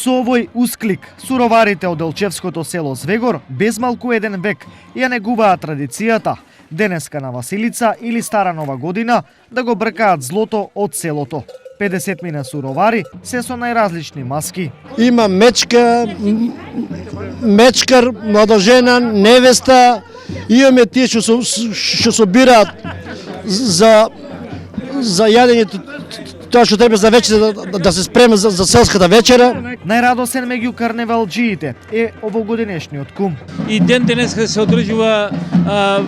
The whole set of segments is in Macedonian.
Со овој усклик, суроварите од Делчевското село Звегор безмалку еден век ја негуваат традицијата денеска на Василица или Стара Нова година да го бркаат злото од селото. 50 мина суровари се со најразлични маски. Има мечка, мечкар, млада жена, невеста, имаме тие што собираат за јадење тоа што треба за вечер да се спрема за селската вечера. Најрадосен меѓу карневалџиите е овогодинешниот кум. И ден денеска се одржува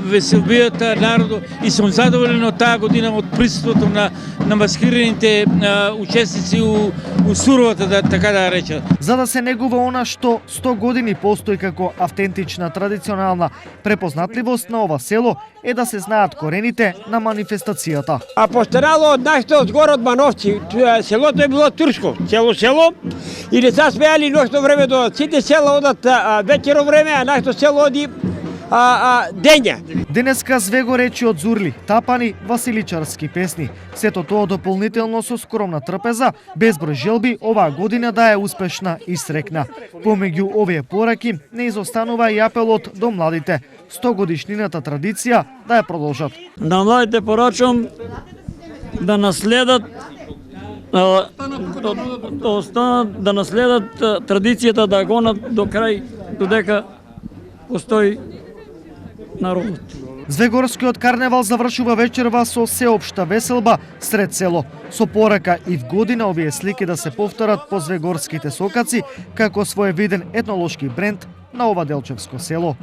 веселбијата народу и сум задоволен од таа година од присуството на маскираните учесници у суровата, така да рече. За да се негува она што 100 години постои како автентична традиционална препознатливост на ова село е да се знаат корените на манифестацијата. А постарало од нашите одгоре од Мановци, селото е било турско, цело село, и деца смејали ноќно време до сите села одат вечеро време, а нашето село оди дења. Денеска Звегор речи од зурли, тапани, василичарски песни. Сето тоа дополнително со скромна трпеза, безброј желби оваа година да е успешна и срекна. Помеѓу овие пораки не изостанува и апелот до младите. 100 годишнината традиција да ја продолжат. На младите порачам да наследат да наследат традицијата, да гонат до крај додека постои народот. Звегорскиот карневал завршува вечерва со сеопшта веселба сред село. Со порака и в година овие слики да се повторат по звегорските сокаци како своевиден етнолошки бренд на ова делчевско село.